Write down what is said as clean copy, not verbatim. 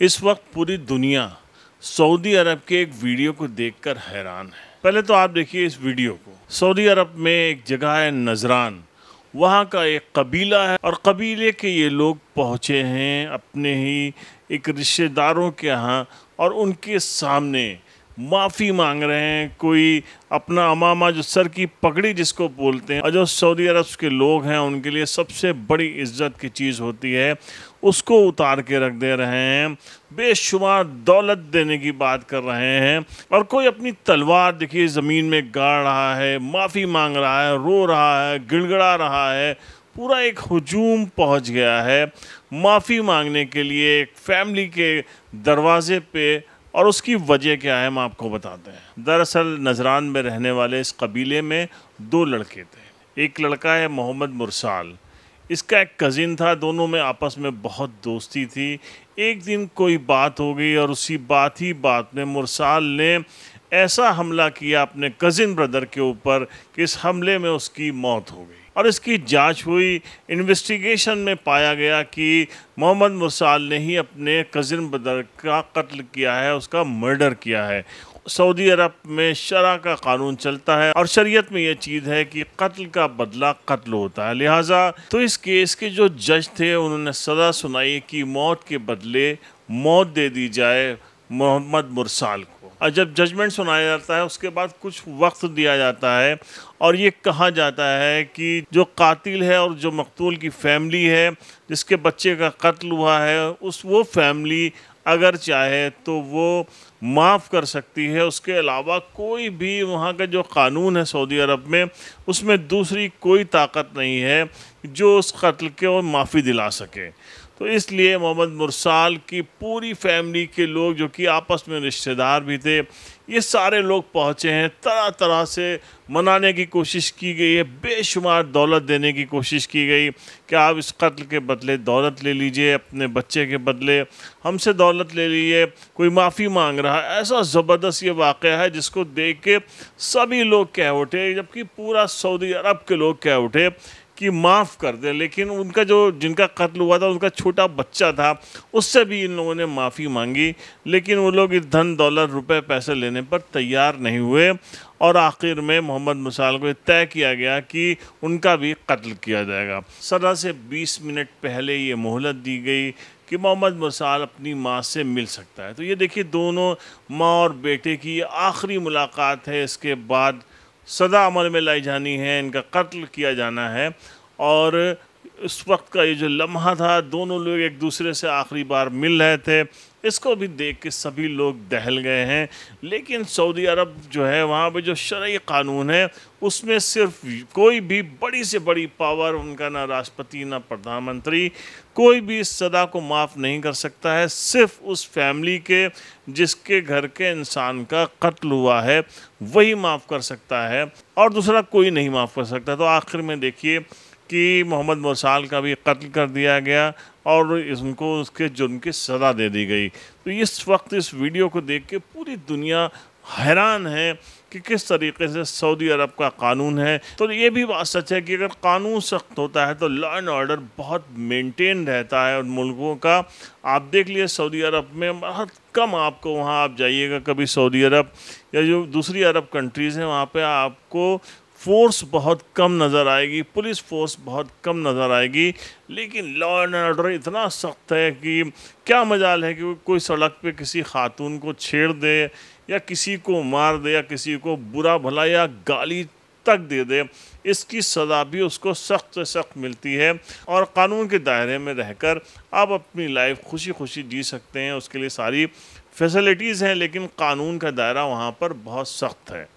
इस वक्त पूरी दुनिया सऊदी अरब के एक वीडियो को देखकर हैरान है। पहले तो आप देखिए इस वीडियो को। सऊदी अरब में एक जगह है नजरान, वहाँ का एक कबीला है और कबीले के ये लोग पहुँचे हैं अपने ही एक रिश्तेदारों के यहाँ और उनके सामने माफ़ी मांग रहे हैं। कोई अपना अमामा जो सर की पगड़ी जिसको बोलते हैं और जो सऊदी अरब के लोग हैं उनके लिए सबसे बड़ी इज्जत की चीज़ होती है, उसको उतार के रख दे रहे हैं। बेशुमार दौलत देने की बात कर रहे हैं और कोई अपनी तलवार देखिए ज़मीन में गाड़ रहा है, माफ़ी मांग रहा है, रो रहा है, गिड़गिड़ा रहा है। पूरा एक हुजूम पहुंच गया है माफ़ी मांगने के लिए एक फैमिली के दरवाजे पे। और उसकी वजह क्या है हम आपको बताते हैं। दरअसल नजरान में रहने वाले इस कबीले में दो लड़के थे। एक लड़का है मोहम्मद मुरसाल, इसका एक कज़िन था, दोनों में आपस में बहुत दोस्ती थी। एक दिन कोई बात हो गई और उसी बात में मुरसाल ने ऐसा हमला किया अपने कज़िन ब्रदर के ऊपर कि इस हमले में उसकी मौत हो गई। और इसकी जांच हुई, इन्वेस्टिगेशन में पाया गया कि मोहम्मद मुरसाल ने ही अपने कज़िन ब्रदर का कत्ल किया है, उसका मर्डर किया है। सऊदी अरब में शरा का कानून चलता है और शरीयत में यह चीज़ है कि कत्ल का बदला कत्ल होता है। लिहाजा तो इस केस के जो जज थे उन्होंने सज़ा सुनाई कि मौत के बदले मौत दे दी जाए मोहम्मद मुरसाल को। और जब जजमेंट सुनाया जाता है उसके बाद कुछ वक्त दिया जाता है और ये कहा जाता है कि जो कातिल है और जो मकतूल की फैमिली है जिसके बच्चे का कत्ल हुआ है वो फैमिली अगर चाहे तो वो माफ़ कर सकती है। उसके अलावा कोई भी वहाँ का जो कानून है सऊदी अरब में उसमें दूसरी कोई ताकत नहीं है जो उस कत्ल के माफ़ी दिला सके। तो इसलिए मोहम्मद मुरसाल की पूरी फैमिली के लोग जो कि आपस में रिश्तेदार भी थे, ये सारे लोग पहुँचे हैं। तरह तरह से मनाने की कोशिश की गई है, बेशुमार दौलत देने की कोशिश की गई कि आप इस कत्ल के बदले दौलत ले लीजिए, अपने बच्चे के बदले हमसे दौलत ले लीजिए। कोई माफ़ी मांग रहा है, ऐसा ज़बरदस्त ये वाक़या है जिसको देख के सभी लोग कह उठे, जबकि पूरा सऊदी अरब के लोग कह उठे कि माफ़ कर दे। लेकिन उनका जिनका कत्ल हुआ था उनका छोटा बच्चा था, उससे भी इन लोगों ने माफ़ी मांगी, लेकिन वो लोग इस धन दौलत रुपए पैसे लेने पर तैयार नहीं हुए। और आखिर में मोहम्मद मुरसाल को तय किया गया कि उनका भी कत्ल किया जाएगा। सज़ा से 20 मिनट पहले ये मोहलत दी गई कि मोहम्मद मुरसाल अपनी माँ से मिल सकता है। तो ये देखिए दोनों माँ और बेटे की आखिरी मुलाकात है, इसके बाद सदा अमल में लाई जानी है, इनका कत्ल किया जाना है। और इस वक्त का ये जो लम्हा था, दोनों लोग एक दूसरे से आखिरी बार मिल रहे थे, इसको भी देख के सभी लोग दहल गए हैं। लेकिन सऊदी अरब जो है वहाँ पे जो शरई कानून है उसमें सिर्फ कोई भी बड़ी से बड़ी पावर, उनका ना राष्ट्रपति ना प्रधानमंत्री, कोई भी इस सज़ा को माफ़ नहीं कर सकता है। सिर्फ उस फैमिली के जिसके घर के इंसान का कत्ल हुआ है वही माफ़ कर सकता है और दूसरा कोई नहीं माफ़ कर सकता। तो आखिर में देखिए कि मोहम्मद मुरसाल का भी कत्ल कर दिया गया और उनको उसके जुर्म की सज़ा दे दी गई। तो इस वक्त इस वीडियो को देख के पूरी दुनिया हैरान है कि किस तरीके से सऊदी अरब का कानून है। तो ये भी बात सच है कि अगर कानून सख्त होता है तो लॉ एंड ऑर्डर बहुत मेंटेन रहता है। और मुल्कों का आप देख लिए सऊदी अरब में बहुत कम आपको वहाँ आप जाइएगा कभी सऊदी अरब या जो दूसरी अरब कंट्रीज़ हैं वहाँ पे आपको फोर्स बहुत कम नज़र आएगी, पुलिस फोर्स बहुत कम नज़र आएगी। लेकिन लॉ एंड ऑर्डर इतना सख्त है कि क्या मजाल है कि कोई सड़क पे किसी खातून को छेड़ दे या किसी को मार दे या किसी को बुरा भला या गाली तक दे दे, इसकी सज़ा भी उसको सख्त से सख्त मिलती है। और कानून के दायरे में रहकर आप अपनी लाइफ खुशी खुशी जी सकते हैं, उसके लिए सारी फैसिलिटीज़ हैं, लेकिन कानून का दायरा वहाँ पर बहुत सख्त है।